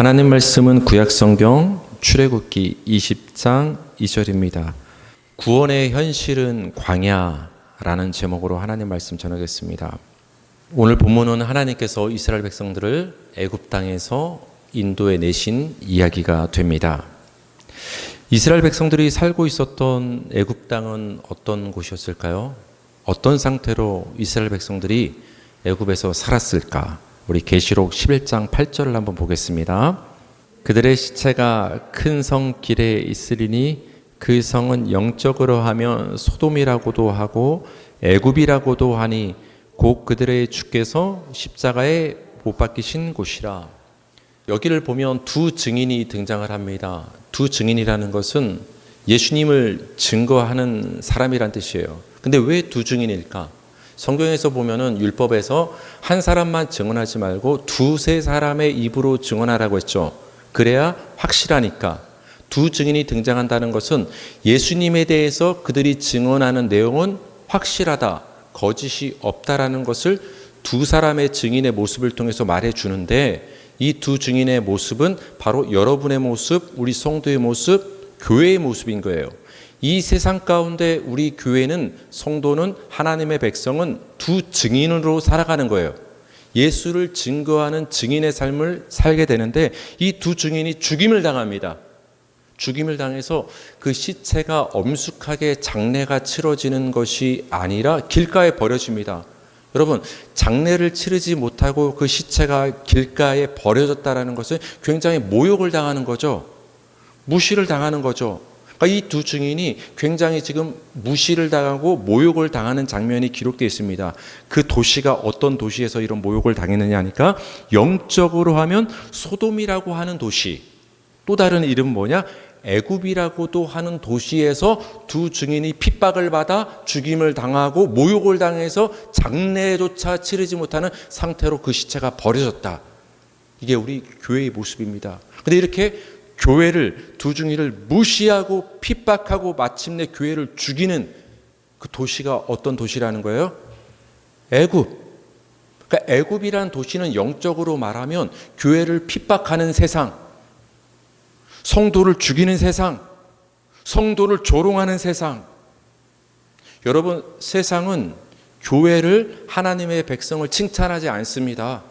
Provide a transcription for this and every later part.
하나님 말씀은 구약성경 출애굽기 20장 2절입니다. 구원의 현실은 광야라는 제목으로 하나님 말씀 전하겠습니다. 오늘 본문은 하나님께서 이스라엘 백성들을 애굽 땅에서 인도해 내신 이야기가 됩니다. 이스라엘 백성들이 살고 있었던 애굽 땅은 어떤 곳이었을까요? 어떤 상태로 이스라엘 백성들이 애굽에서 살았을까? 우리 계시록 11장 8절을 한번 보겠습니다. 그들의 시체가 큰 성 길에 있으리니 그 성은 영적으로 하면 소돔이라고도 하고 애굽이라고도 하니 곧 그들의 주께서 십자가에 못 박히신 곳이라. 여기를 보면 두 증인이 등장을 합니다. 두 증인이라는 것은 예수님을 증거하는 사람이란 뜻이에요. 근데 왜 두 증인일까? 성경에서 보면은 율법에서 한 사람만 증언하지 말고 두세 사람의 입으로 증언하라고 했죠. 그래야 확실하니까. 두 증인이 등장한다는 것은 예수님에 대해서 그들이 증언하는 내용은 확실하다, 거짓이 없다라는 것을 두 사람의 증인의 모습을 통해서 말해주는데, 이 두 증인의 모습은 바로 여러분의 모습, 우리 성도의 모습, 교회의 모습인 거예요. 이 세상 가운데 우리 교회는, 성도는, 하나님의 백성은 두 증인으로 살아가는 거예요. 예수를 증거하는 증인의 삶을 살게 되는데, 이 두 증인이 죽임을 당합니다. 죽임을 당해서 그 시체가 엄숙하게 장례가 치러지는 것이 아니라 길가에 버려집니다. 여러분, 장례를 치르지 못하고 그 시체가 길가에 버려졌다는 것은 굉장히 모욕을 당하는 거죠. 무시를 당하는 거죠. 그러니까 이 두 증인이 굉장히 지금 무시를 당하고 모욕을 당하는 장면이 기록되어 있습니다. 그 도시가 어떤 도시에서 이런 모욕을 당했느냐 하니까, 영적으로 하면 소돔이라고 하는 도시, 또 다른 이름 뭐냐? 애굽이라고도 하는 도시에서 두 증인이 핍박을 받아 죽임을 당하고 모욕을 당해서 장례조차 치르지 못하는 상태로 그 시체가 버려졌다. 이게 우리 교회의 모습입니다. 그런데 이렇게 교회를, 두 증인을 무시하고 핍박하고 마침내 교회를 죽이는 그 도시가 어떤 도시라는 거예요? 애굽. 그러니까 애굽이라는 도시는 영적으로 말하면 교회를 핍박하는 세상, 성도를 죽이는 세상, 성도를 조롱하는 세상. 여러분, 세상은 교회를, 하나님의 백성을 칭찬하지 않습니다.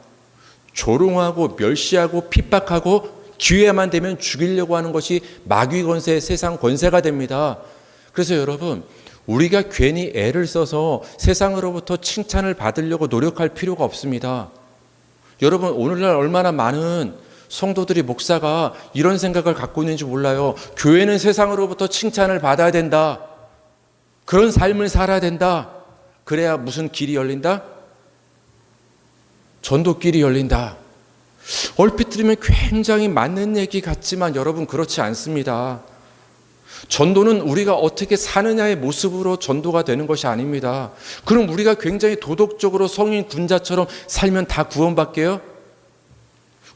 조롱하고 멸시하고 핍박하고 기회만 되면 죽이려고 하는 것이 마귀 권세, 세상 권세가 됩니다. 그래서 여러분, 우리가 괜히 애를 써서 세상으로부터 칭찬을 받으려고 노력할 필요가 없습니다. 여러분, 오늘날 얼마나 많은 성도들이, 목사가 이런 생각을 갖고 있는지 몰라요. 교회는 세상으로부터 칭찬을 받아야 된다. 그런 삶을 살아야 된다. 그래야 무슨 길이 열린다? 전도길이 열린다. 얼핏 들으면 굉장히 맞는 얘기 같지만 여러분, 그렇지 않습니다. 전도는 우리가 어떻게 사느냐의 모습으로 전도가 되는 것이 아닙니다. 그럼 우리가 굉장히 도덕적으로 성인 군자처럼 살면 다 구원받게요?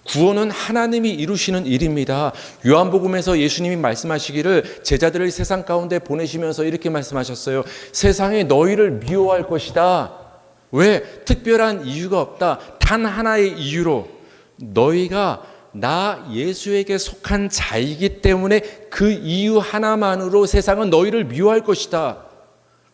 구원은 하나님이 이루시는 일입니다. 요한복음에서 예수님이 말씀하시기를, 제자들을 세상 가운데 보내시면서 이렇게 말씀하셨어요. 세상이 너희를 미워할 것이다. 왜? 특별한 이유가 없다. 단 하나의 이유로, 너희가 나 예수에게 속한 자이기 때문에 그 이유 하나만으로 세상은 너희를 미워할 것이다.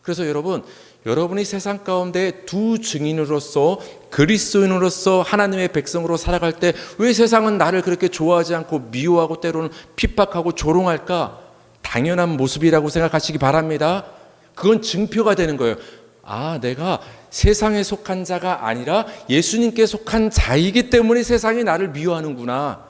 그래서 여러분, 여러분이 세상 가운데 두 증인으로서, 그리스도인으로서 하나님의 백성으로 살아갈 때 왜 세상은 나를 그렇게 좋아하지 않고 미워하고 때로는 핍박하고 조롱할까? 당연한 모습이라고 생각하시기 바랍니다. 그건 증표가 되는 거예요. 아, 내가 세상에 속한 자가 아니라 예수님께 속한 자이기 때문에 세상이 나를 미워하는구나,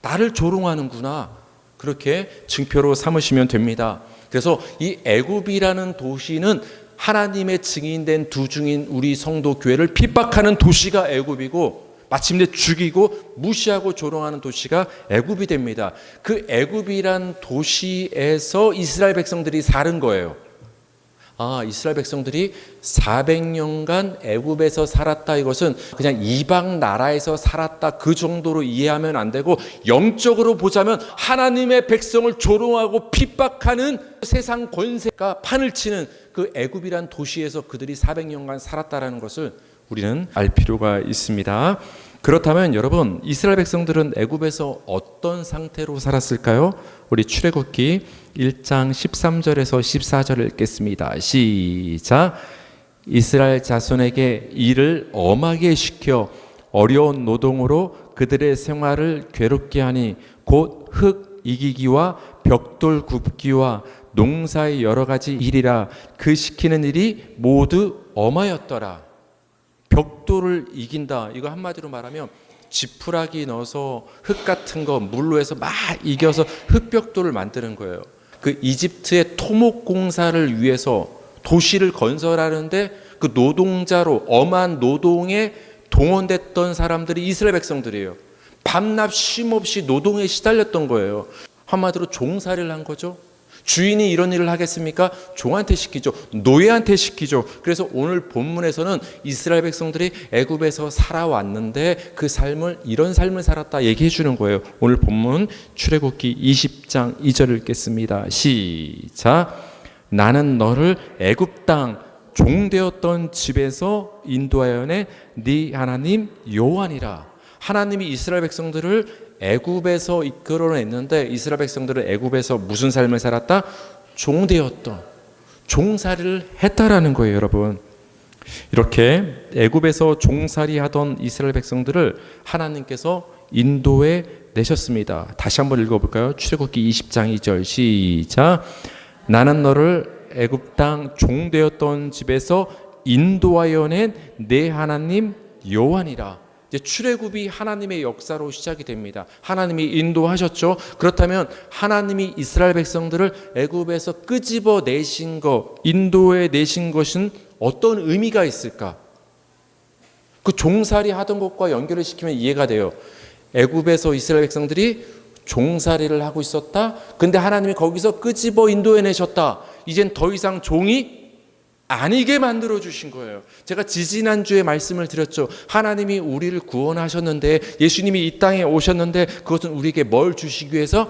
나를 조롱하는구나, 그렇게 증표로 삼으시면 됩니다. 그래서 이 애굽이라는 도시는 하나님의 증인된 두 증인, 우리 성도 교회를 핍박하는 도시가 애굽이고, 마침내 죽이고 무시하고 조롱하는 도시가 애굽이 됩니다. 그 애굽이란 도시에서 이스라엘 백성들이 사는 거예요. 아, 이스라엘 백성들이 400년간 애굽에서 살았다, 이것은 그냥 이방 나라에서 살았다, 그 정도로 이해하면 안 되고, 영적으로 보자면 하나님의 백성을 조롱하고 핍박하는 세상 권세가 판을 치는 그 애굽이란 도시에서 그들이 400년간 살았다라는 것을 우리는 알 필요가 있습니다. 그렇다면 여러분, 이스라엘 백성들은 애굽에서 어떤 상태로 살았을까요? 우리 출애굽기 1장 13절에서 14절을 읽겠습니다. 시작. 이스라엘 자손에게 일을 엄하게 시켜 어려운 노동으로 그들의 생활을 괴롭게 하니 곧 흙 이기기와 벽돌 굽기와 농사의 여러 가지 일이라. 그 시키는 일이 모두 엄하였더라. 벽돌을 이긴다. 이거 한마디로 말하면 지푸라기 넣어서 흙 같은 거 물로 해서 막 이겨서 흙벽돌을 만드는 거예요. 그 이집트의 토목 공사를 위해서 도시를 건설하는데 그 노동자로 엄한 노동에 동원됐던 사람들이 이스라엘 백성들이에요. 밤낮 쉼없이 노동에 시달렸던 거예요. 한마디로 종살이를 한 거죠. 주인이 이런 일을 하겠습니까? 종한테 시키죠. 노예한테 시키죠. 그래서 오늘 본문에서는 이스라엘 백성들이 애굽에서 살아왔는데 그 삶을, 이런 삶을 살았다 얘기해 주는 거예요. 오늘 본문 출애굽기 20장 2절을 읽겠습니다. 시작. 나는 너를 애굽 땅 종되었던 집에서 인도하여 낸 네 하나님 여호와니라. 하나님이 이스라엘 백성들을 애굽에서 이끌어냈는데 이스라엘 백성들은 애굽에서 무슨 삶을 살았다? 종되었던, 종살이를 했다라는 거예요, 여러분. 이렇게 애굽에서 종살이 하던 이스라엘 백성들을 하나님께서 인도해 내셨습니다. 다시 한번 읽어볼까요? 출애굽기 20장 2절 시작. 나는 너를 애굽 땅 종되었던 집에서 인도하여 낸 내 하나님 여호와니라. 이제 출애굽이 하나님의 역사로 시작이 됩니다. 하나님이 인도하셨죠. 그렇다면 하나님이 이스라엘 백성들을 애굽에서 끄집어 내신 것, 인도해 내신 것은 어떤 의미가 있을까? 그 종살이 하던 것과 연결을 시키면 이해가 돼요. 애굽에서 이스라엘 백성들이 종살이를 하고 있었다. 근데 하나님이 거기서 끄집어 인도해 내셨다. 이젠 더 이상 종이 아니게 만들어 주신 거예요. 제가 지지난주에 말씀을 드렸죠. 하나님이 우리를 구원하셨는데, 예수님이 이 땅에 오셨는데 그것은 우리에게 뭘 주시기 위해서?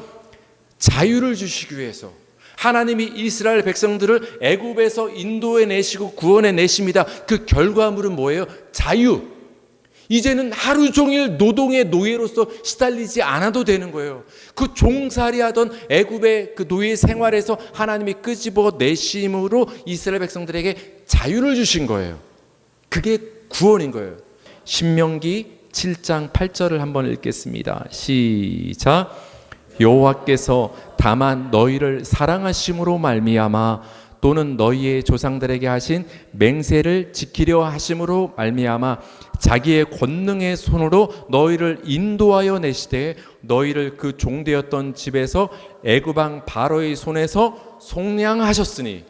자유를 주시기 위해서. 하나님이 이스라엘 백성들을 애굽에서 인도해 내시고 구원해 내십니다. 그 결과물은 뭐예요? 자유. 이제는 하루 종일 노동의 노예로서 시달리지 않아도 되는 거예요. 그 종살이하던 애굽의 그 노예 생활에서 하나님이 끄집어 내심으로 이스라엘 백성들에게 자유를 주신 거예요. 그게 구원인 거예요. 신명기 7장 8절을 한번 읽겠습니다. 시작. 여호와께서 다만 너희를 사랑하심으로 말미암아 또는 너희의 조상들에게 하신 맹세를 지키려 하심으로 말미암아 자기의 권능의 손으로 너희를 인도하여 내시되 너희를 그 종되었던 집에서 애굽 왕 바로의 손에서 속량하셨으니.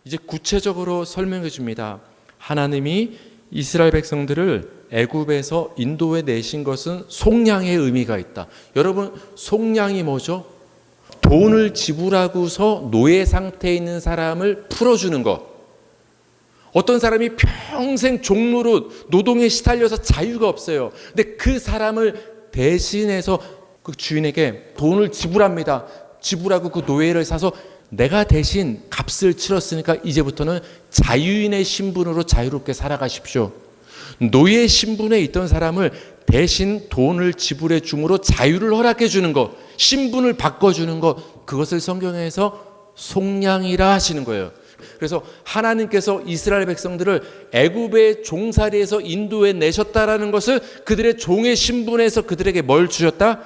이제 구체적으로 설명해 줍니다. 하나님이 이스라엘 백성들을 애굽에서 인도해 내신 것은 속량의 의미가 있다. 여러분, 속량이 뭐죠? 돈을 지불하고서 노예 상태에 있는 사람을 풀어주는 것. 어떤 사람이 평생 종로로 노동에 시달려서 자유가 없어요. 근데 그 사람을 대신해서 그 주인에게 돈을 지불합니다. 지불하고 그 노예를 사서 내가 대신 값을 치렀으니까 이제부터는 자유인의 신분으로 자유롭게 살아가십시오. 노예 신분에 있던 사람을 대신 돈을 지불해 줌으로 자유를 허락해 주는 것, 신분을 바꿔주는 것, 그것을 성경에서 속량이라 하시는 거예요. 그래서 하나님께서 이스라엘 백성들을 애굽의 종살이에서 인도해 내셨다라는 것을 그들의 종의 신분에서 그들에게 뭘 주셨다?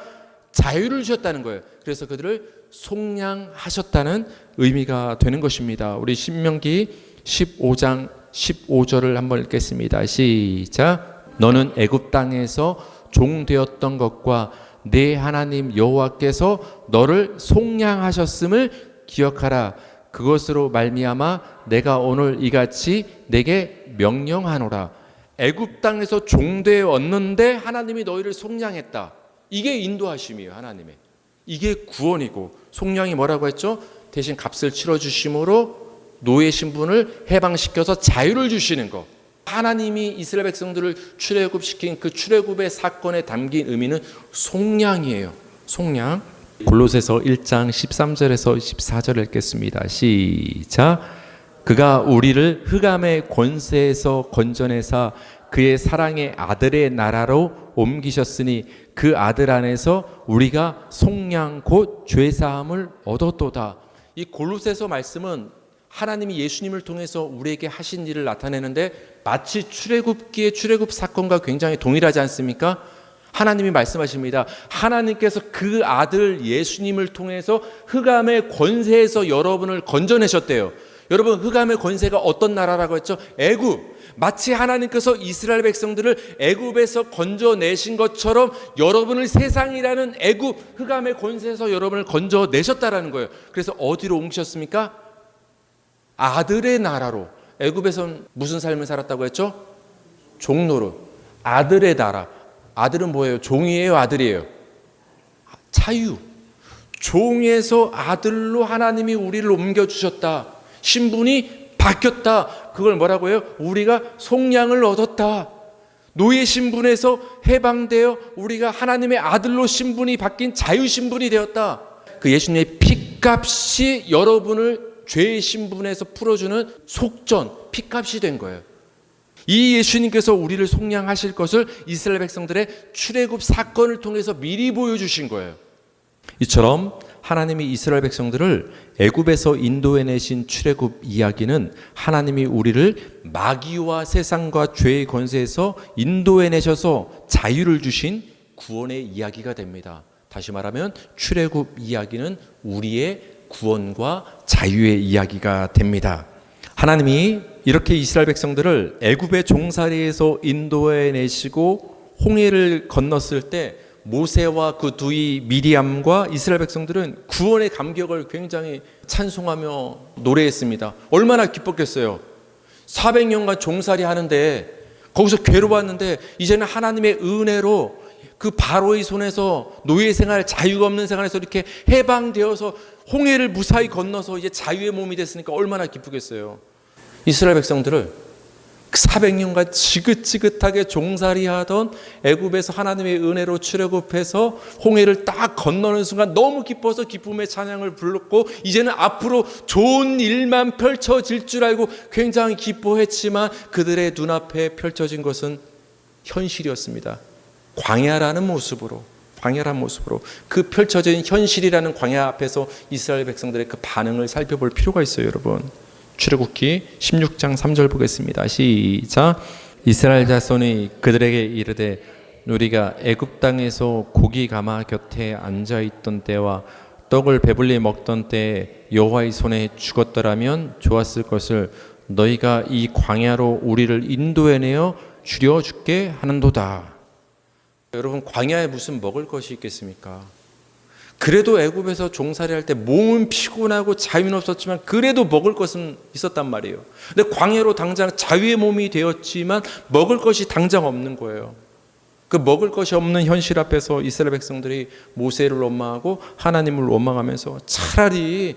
자유를 주셨다는 거예요. 그래서 그들을 속량하셨다는 의미가 되는 것입니다. 우리 신명기 15장 15절을 한번 읽겠습니다. 시작. 너는 애굽 땅에서 종되었던 것과 네 하나님 여호와께서 너를 속량하셨음을 기억하라. 그것으로 말미암아 내가 오늘 이같이 내게 명령하노라. 애굽 땅에서 종되었는데 하나님이 너희를 속량했다. 이게 인도하심이에요. 하나님의. 이게 구원이고, 속량이 뭐라고 했죠? 대신 값을 치러주심으로 노예 신분을 해방시켜서 자유를 주시는 것. 하나님이 이스라엘 백성들을 출애굽시킨 그 출애굽의 사건에 담긴 의미는 속량이에요. 속량. 골로새서 1장 13절에서 14절을 읽겠습니다. 시작. 그가 우리를 흑암의 권세에서 건져내사 그의 사랑의 아들의 나라로 옮기셨으니 그 아들 안에서 우리가 속량 곧 죄사함을 얻었도다. 이 골로새서 말씀은 하나님이 예수님을 통해서 우리에게 하신 일을 나타내는데 마치 출애굽기의 출애굽 사건과 굉장히 동일하지 않습니까? 하나님이 말씀하십니다. 하나님께서 그 아들 예수님을 통해서 흑암의 권세에서 여러분을 건져내셨대요. 여러분, 흑암의 권세가 어떤 나라라고 했죠? 애굽. 마치 하나님께서 이스라엘 백성들을 애굽에서 건져내신 것처럼 여러분을 세상이라는 애굽, 흑암의 권세에서 여러분을 건져내셨다라는 거예요. 그래서 어디로 옮기셨습니까? 아들의 나라로. 애굽에서는 무슨 삶을 살았다고 했죠? 종노릇. 아들의 나라. 아들은 뭐예요? 종이에요? 아들이에요? 자유. 종에서 아들로 하나님이 우리를 옮겨주셨다. 신분이 바뀌었다. 그걸 뭐라고 해요? 우리가 속량을 얻었다. 노예 신분에서 해방되어 우리가 하나님의 아들로 신분이 바뀐 자유 신분이 되었다. 그 예수님의 피값이 여러분을 죄의 신분에서 풀어주는 속전, 피값이 된 거예요. 이 예수님께서 우리를 속량하실 것을 이스라엘 백성들의 출애굽 사건을 통해서 미리 보여주신 거예요. 이처럼 하나님이 이스라엘 백성들을 애굽에서 인도해내신 출애굽 이야기는 하나님이 우리를 마귀와 세상과 죄의 권세에서 인도해내셔서 자유를 주신 구원의 이야기가 됩니다. 다시 말하면 출애굽 이야기는 우리의 구원과 자유의 이야기가 됩니다. 하나님이 이렇게 이스라엘 백성들을 애굽의 종살이에서 인도해내시고 홍해를 건넜을 때 모세와 그 두이 미리암과 이스라엘 백성들은 구원의 감격을 굉장히 찬송하며 노래했습니다. 얼마나 기뻤겠어요. 400년간 종살이 하는데 거기서 괴로웠는데 이제는 하나님의 은혜로 그 바로의 손에서 노예 생활, 자유가 없는 생활에서 이렇게 해방되어서 홍해를 무사히 건너서 이제 자유의 몸이 됐으니까 얼마나 기쁘겠어요. 이스라엘 백성들을 400년간 지긋지긋하게 종살이하던 애굽에서 하나님의 은혜로 출애굽해서 홍해를 딱 건너는 순간 너무 기뻐서 기쁨의 찬양을 불렀고 이제는 앞으로 좋은 일만 펼쳐질 줄 알고 굉장히 기뻐했지만 그들의 눈앞에 펼쳐진 것은 현실이었습니다. 광야라는 모습으로 그 펼쳐진 현실이라는 광야 앞에서 이스라엘 백성들의 그 반응을 살펴볼 필요가 있어요, 여러분. 출애굽기 16장 3절 보겠습니다. 시작. 이스라엘 자손이 그들에게 이르되 우리가 애굽 땅에서 고기 가마 곁에 앉아 있던 때와 떡을 배불리 먹던 때에 여호와의 손에 죽었더라면 좋았을 것을 너희가 이 광야로 우리를 인도해내어 주려 죽게 하는도다. 여러분, 광야에 무슨 먹을 것이 있겠습니까? 그래도 애굽에서 종살이 할 때 몸은 피곤하고 자유는 없었지만 그래도 먹을 것은 있었단 말이에요. 근데 광야로 당장 자유의 몸이 되었지만 먹을 것이 당장 없는 거예요. 그 먹을 것이 없는 현실 앞에서 이스라엘 백성들이 모세를 원망하고 하나님을 원망하면서 차라리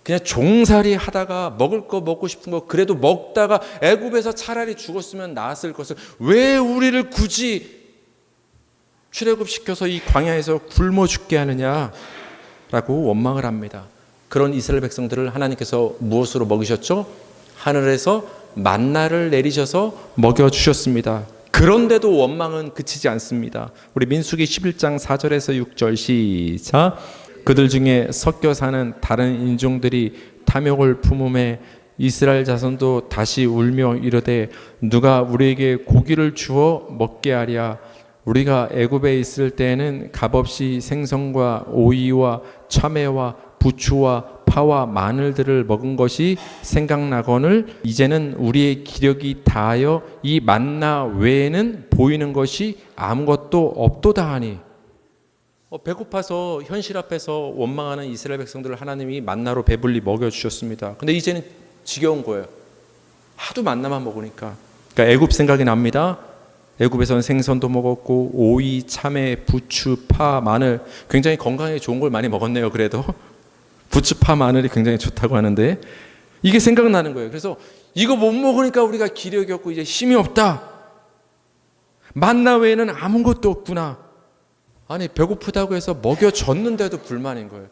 그냥 종살이 하다가 먹을 거 먹고 싶은 거 그래도 먹다가 애굽에서 차라리 죽었으면 나았을 것을 왜 우리를 굳이 출애굽시켜서 이 광야에서 굶어 죽게 하느냐라고 원망을 합니다. 그런 이스라엘 백성들을 하나님께서 무엇으로 먹이셨죠? 하늘에서 만나를 내리셔서 먹여주셨습니다. 그런데도 원망은 그치지 않습니다. 우리 민수기 11장 4절에서 6절 시작. 그들 중에 섞여 사는 다른 인종들이 탐욕을 품음에 이스라엘 자손도 다시 울며 이르되 누가 우리에게 고기를 주어 먹게 하랴. 우리가 애굽에 있을 때에는 값없이 생선과 오이와 참외와 부추와 파와 마늘들을 먹은 것이 생각나거늘 이제는 우리의 기력이 다하여 이 만나 외에는 보이는 것이 아무것도 없도다 하니. 배고파서 현실 앞에서 원망하는 이스라엘 백성들을 하나님이 만나로 배불리 먹여주셨습니다. 근데 이제는 지겨운 거예요. 하도 만나만 먹으니까. 그러니까 애굽 생각이 납니다. 애굽에서는 생선도 먹었고 오이, 참외, 부추, 파, 마늘 굉장히 건강에 좋은 걸 많이 먹었네요. 그래도 부추, 파, 마늘이 굉장히 좋다고 하는데 이게 생각나는 거예요. 그래서 이거 못 먹으니까 우리가 기력이 없고 이제 힘이 없다. 만나 외에는 아무것도 없구나. 아니 배고프다고 해서 먹여줬는데도 불만인 거예요.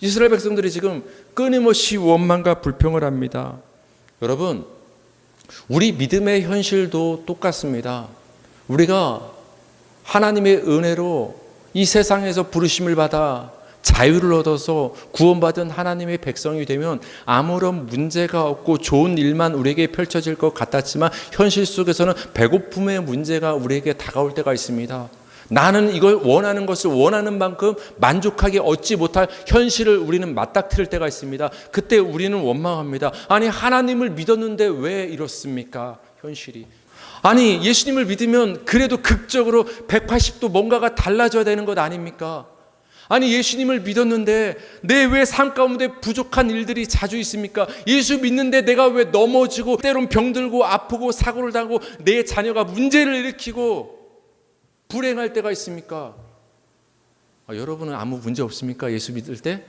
이스라엘 백성들이 지금 끊임없이 원망과 불평을 합니다. 여러분, 우리 믿음의 현실도 똑같습니다. 우리가 하나님의 은혜로 이 세상에서 부르심을 받아 자유를 얻어서 구원받은 하나님의 백성이 되면 아무런 문제가 없고 좋은 일만 우리에게 펼쳐질 것 같았지만 현실 속에서는 배고픔의 문제가 우리에게 다가올 때가 있습니다. 나는 이걸 원하는 것을 원하는 만큼 만족하게 얻지 못할 현실을 우리는 맞닥뜨릴 때가 있습니다. 그때 우리는 원망합니다. 아니, 하나님을 믿었는데 왜 이렇습니까? 현실이. 아니, 예수님을 믿으면 그래도 극적으로 180도 뭔가가 달라져야 되는 것 아닙니까? 아니, 예수님을 믿었는데 내 왜 삶 가운데 부족한 일들이 자주 있습니까? 예수 믿는데 내가 왜 넘어지고 때론 병들고 아프고 사고를 당하고 내 자녀가 문제를 일으키고 불행할 때가 있습니까? 여러분은 아무 문제 없습니까? 예수 믿을 때?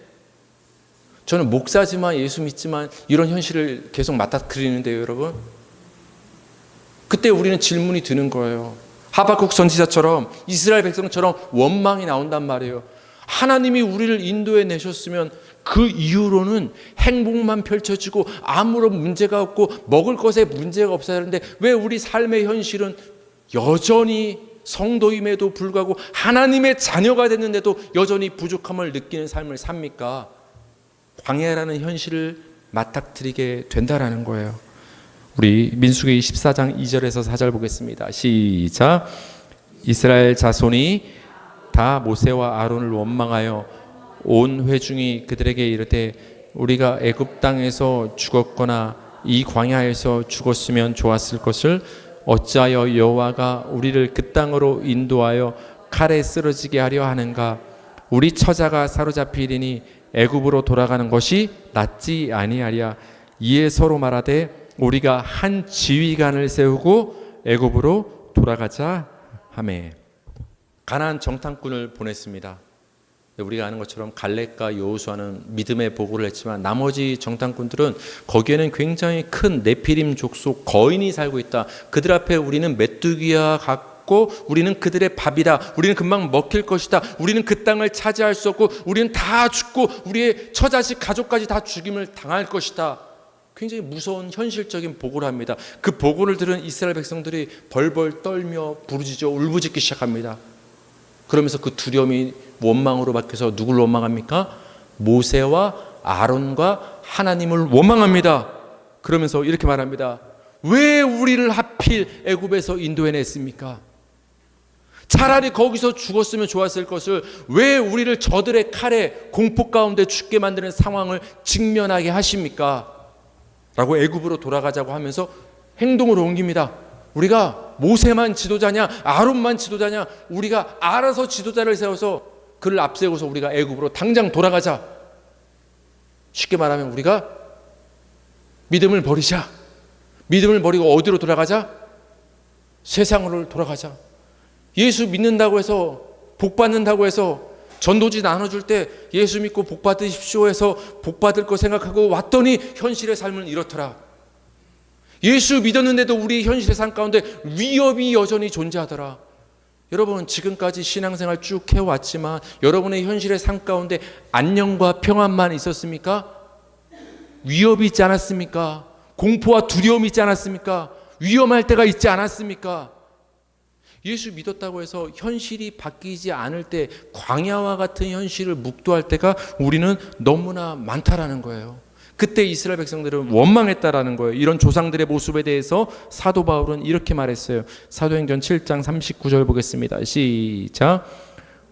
저는 목사지만 예수 믿지만 이런 현실을 계속 맞닥뜨리는데요, 여러분. 그때 우리는 질문이 드는 거예요. 하박국 선지자처럼 이스라엘 백성처럼 원망이 나온단 말이에요. 하나님이 우리를 인도해 내셨으면 그 이후로는 행복만 펼쳐지고 아무런 문제가 없고 먹을 것에 문제가 없어야 하는데 왜 우리 삶의 현실은 여전히 성도임에도 불구하고 하나님의 자녀가 됐는데도 여전히 부족함을 느끼는 삶을 삽니까? 광야라는 현실을 맞닥뜨리게 된다라는 거예요. 우리 민수기 14장 2절에서 4절 보겠습니다. 시작. 이스라엘 자손이 다 모세와 아론을 원망하여 온 회중이 그들에게 이르되 우리가 애굽 땅에서 죽었거나 이 광야에서 죽었으면 좋았을 것을 어찌하여 여호와가 우리를 그 땅으로 인도하여 칼에 쓰러지게 하려 하는가? 우리 처자가 사로잡히리니 애굽으로 돌아가는 것이 낫지 아니하랴. 이에 서로 말하되 우리가 한 지휘관을 세우고 애굽으로 돌아가자 하매. 가나안 정탐꾼을 보냈습니다. 우리가 아는 것처럼 갈렙과 여호수아는 믿음의 보고를 했지만 나머지 정탐꾼들은 거기에는 굉장히 큰 네피림 족속 거인이 살고 있다. 그들 앞에 우리는 메뚜기와 같고 우리는 그들의 밥이다. 우리는 금방 먹힐 것이다. 우리는 그 땅을 차지할 수 없고 우리는 다 죽고 우리의 처자식 가족까지 다 죽임을 당할 것이다. 굉장히 무서운 현실적인 보고를 합니다. 그 보고를 들은 이스라엘 백성들이 벌벌 떨며 부르짖어 울부짖기 시작합니다. 그러면서 그 두려움이 원망으로 바뀌어서 누굴 원망합니까? 모세와 아론과 하나님을 원망합니다. 그러면서 이렇게 말합니다. 왜 우리를 하필 애굽에서 인도해냈습니까? 차라리 거기서 죽었으면 좋았을 것을 왜 우리를 저들의 칼에 공포 가운데 죽게 만드는 상황을 직면하게 하십니까? 라고 애굽으로 돌아가자고 하면서 행동으로 옮깁니다. 우리가 모세만 지도자냐 아론만 지도자냐, 우리가 알아서 지도자를 세워서 그를 앞세워서 우리가 애굽으로 당장 돌아가자. 쉽게 말하면 우리가 믿음을 버리자. 믿음을 버리고 어디로 돌아가자? 세상으로 돌아가자. 예수 믿는다고 해서 복 받는다고 해서 전도지 나눠줄 때 예수 믿고 복 받으십시오 해서 복 받을 거 생각하고 왔더니 현실의 삶은 이렇더라. 예수 믿었는데도 우리 현실의 삶 가운데 위협이 여전히 존재하더라. 여러분, 지금까지 신앙생활 쭉 해왔지만 여러분의 현실의 삶 가운데 안녕과 평안만 있었습니까? 위협이 있지 않았습니까? 공포와 두려움이 있지 않았습니까? 위험할 때가 있지 않았습니까? 예수 믿었다고 해서 현실이 바뀌지 않을 때 광야와 같은 현실을 묵도할 때가 우리는 너무나 많다라는 거예요. 그때 이스라엘 백성들은 원망했다라는 거예요. 이런 조상들의 모습에 대해서 사도 바울은 이렇게 말했어요. 사도행전 7장 39절 보겠습니다. 시작.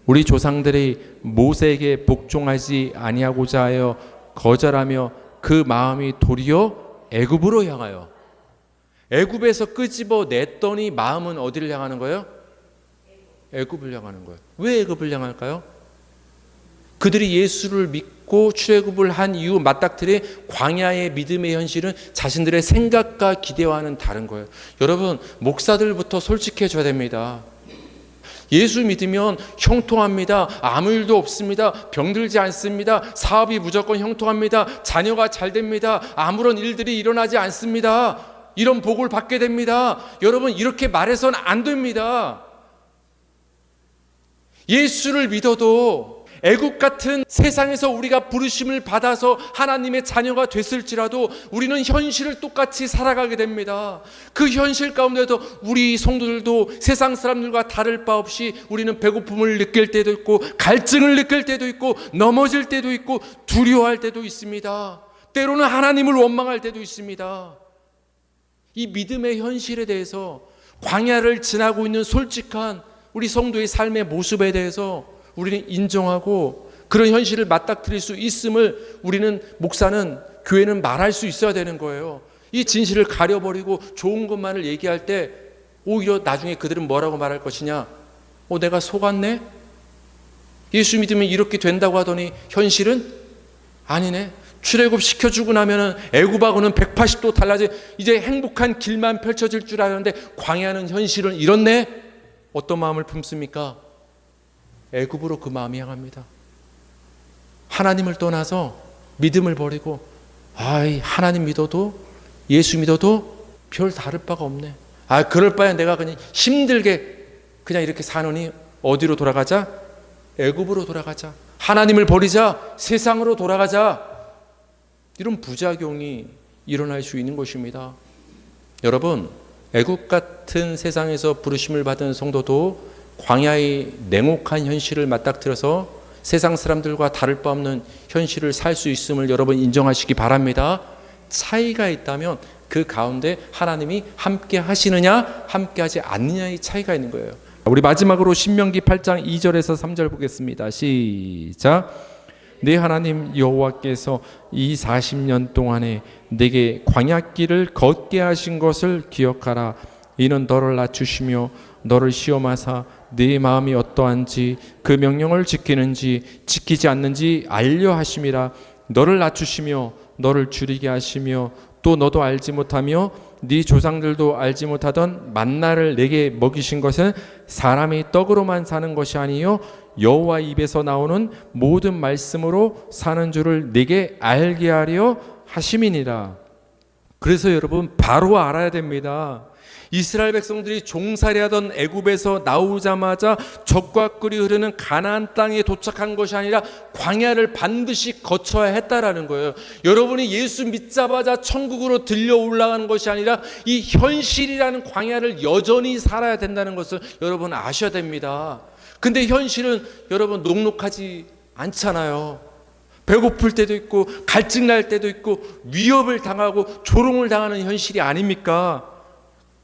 우리 조상들이 모세에게 복종하지 아니하고자 하여 거절하며 그 마음이 도리어 애굽으로 향하여, 애굽에서 끄집어 냈더니 마음은 어디를 향하는 거예요? 애굽을 향하는 거예요. 왜 애굽을 향할까요? 그들이 예수를 믿고 출애굽을 한 이후 맞닥뜨린 광야의 믿음의 현실은 자신들의 생각과 기대와는 다른 거예요. 여러분, 목사들부터 솔직해져야 됩니다. 예수 믿으면 형통합니다. 아무 일도 없습니다. 병들지 않습니다. 사업이 무조건 형통합니다. 자녀가 잘 됩니다. 아무런 일들이 일어나지 않습니다. 이런 복을 받게 됩니다. 여러분, 이렇게 말해서는 안 됩니다. 예수를 믿어도 애국 같은 세상에서 우리가 부르심을 받아서 하나님의 자녀가 됐을지라도 우리는 현실을 똑같이 살아가게 됩니다. 그 현실 가운데도 우리 성도들도 세상 사람들과 다를 바 없이 우리는 배고픔을 느낄 때도 있고, 갈증을 느낄 때도 있고, 넘어질 때도 있고, 두려워할 때도 있습니다. 때로는 하나님을 원망할 때도 있습니다. 이 믿음의 현실에 대해서, 광야를 지나고 있는 솔직한 우리 성도의 삶의 모습에 대해서 우리는 인정하고 그런 현실을 맞닥뜨릴 수 있음을 우리는, 목사는, 교회는 말할 수 있어야 되는 거예요. 이 진실을 가려버리고 좋은 것만을 얘기할 때 오히려 나중에 그들은 뭐라고 말할 것이냐? 내가 속았네? 예수 믿으면 이렇게 된다고 하더니 현실은 아니네. 출애굽 시켜주고 나면은 애굽하고는 180도 달라져 이제 행복한 길만 펼쳐질 줄 알았는데 광야는 현실은 이렇네? 어떤 마음을 품습니까? 애굽으로 그 마음이 향합니다. 하나님을 떠나서 믿음을 버리고 하나님 믿어도, 예수 믿어도 별 다를 바가 없네. 그럴 바에 내가 그냥 힘들게 그냥 이렇게 사느니 어디로 돌아가자? 애굽으로 돌아가자. 하나님을 버리자. 세상으로 돌아가자. 이런 부작용이 일어날 수 있는 것입니다. 여러분, 애국 같은 세상에서 부르심을 받은 성도도 광야의 냉혹한 현실을 맞닥뜨려서 세상 사람들과 다를 바 없는 현실을 살 수 있음을 여러분 인정하시기 바랍니다. 차이가 있다면 그 가운데 하나님이 함께 하시느냐 함께 하지 않느냐의 차이가 있는 거예요. 우리 마지막으로 신명기 8장 2절에서 3절 보겠습니다. 시작. 네 하나님 여호와께서 이 40년 동안에 내게 광야길을 걷게 하신 것을 기억하라. 이는 너를 낮추시며 너를 시험하사 네 마음이 어떠한지 그 명령을 지키는지 지키지 않는지 알려 하심이라. 너를 낮추시며 너를 줄이게 하시며 또 너도 알지 못하며 네 조상들도 알지 못하던 만나를 내게 먹이신 것은 사람이 떡으로만 사는 것이 아니요 여호와 입에서 나오는 모든 말씀으로 사는 줄을 내게 알게 하려 하심이니라. 그래서 여러분 바로 알아야 됩니다. 이스라엘 백성들이 종살이하던 애굽에서 나오자마자 적과 꿀이 흐르는 가나안 땅에 도착한 것이 아니라 광야를 반드시 거쳐야 했다라는 거예요. 여러분이 예수 믿자마자 천국으로 들려 올라가는 것이 아니라 이 현실이라는 광야를 여전히 살아야 된다는 것을 여러분 아셔야 됩니다. 근데 현실은 여러분 녹록하지 않잖아요. 배고플 때도 있고 갈증 날 때도 있고 위협을 당하고 조롱을 당하는 현실이 아닙니까?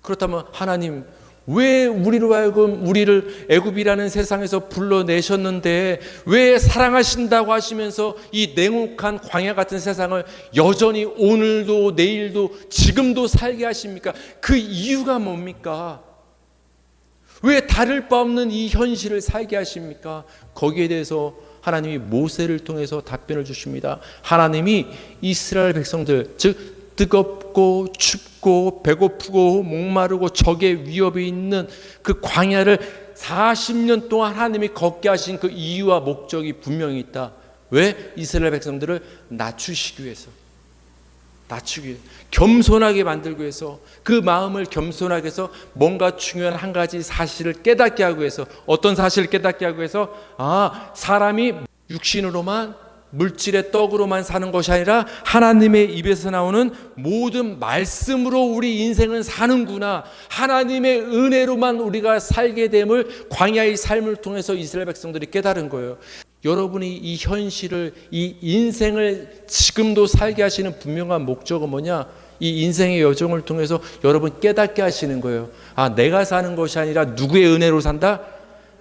그렇다면 하나님 왜 우리로 하여금 우리를 애굽이라는 세상에서 불러내셨는데 왜 사랑하신다고 하시면서 이 냉혹한 광야 같은 세상을 여전히 오늘도 내일도 지금도 살게 하십니까? 그 이유가 뭡니까? 왜 다를 바 없는 이 현실을 살게 하십니까? 거기에 대해서 하나님이 모세를 통해서 답변을 주십니다. 하나님이 이스라엘 백성들, 즉 뜨겁고 춥고 배고프고 목마르고 적의 위협이 있는 그 광야를 40년 동안 하나님이 걷게 하신 그 이유와 목적이 분명히 있다. 왜? 이스라엘 백성들을 낮추시기 위해서, 낮추기 위해서, 겸손하게 만들기 위해서, 그 마음을 겸손하게 해서 뭔가 중요한 한 가지 사실을 깨닫게 하기 위해서. 어떤 사실을 깨닫게 하기 위해서? 사람이 육신으로만, 물질의 떡으로만 사는 것이 아니라 하나님의 입에서 나오는 모든 말씀으로 우리 인생은 사는구나. 하나님의 은혜로만 우리가 살게 됨을 광야의 삶을 통해서 이스라엘 백성들이 깨달은 거예요. 여러분이 이 현실을, 이 인생을 지금도 살게 하시는 분명한 목적은 뭐냐? 이 인생의 여정을 통해서 여러분 깨닫게 하시는 거예요. 내가 사는 것이 아니라 누구의 은혜로 산다?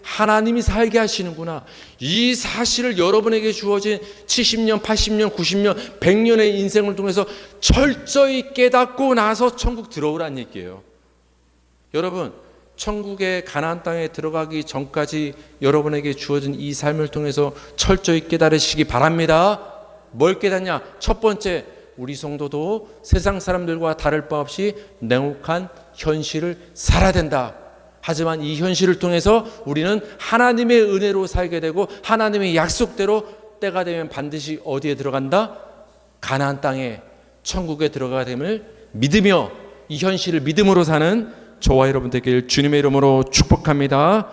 하나님이 살게 하시는구나. 이 사실을 여러분에게 주어진 70년, 80년, 90년, 100년의 인생을 통해서 철저히 깨닫고 나서 천국 들어오라는 얘기예요. 여러분, 천국의 가나안 땅에 들어가기 전까지 여러분에게 주어진 이 삶을 통해서 철저히 깨달으시기 바랍니다. 뭘 깨닫냐? 첫 번째, 우리 성도도 세상 사람들과 다를 바 없이 냉혹한 현실을 살아야 된다. 하지만 이 현실을 통해서 우리는 하나님의 은혜로 살게 되고 하나님의 약속대로 때가 되면 반드시 어디에 들어간다? 가나안 땅에, 천국에 들어가게 됨을 믿으며 이 현실을 믿음으로 사는 저와 여러분 되길 주님의 이름으로 축복합니다.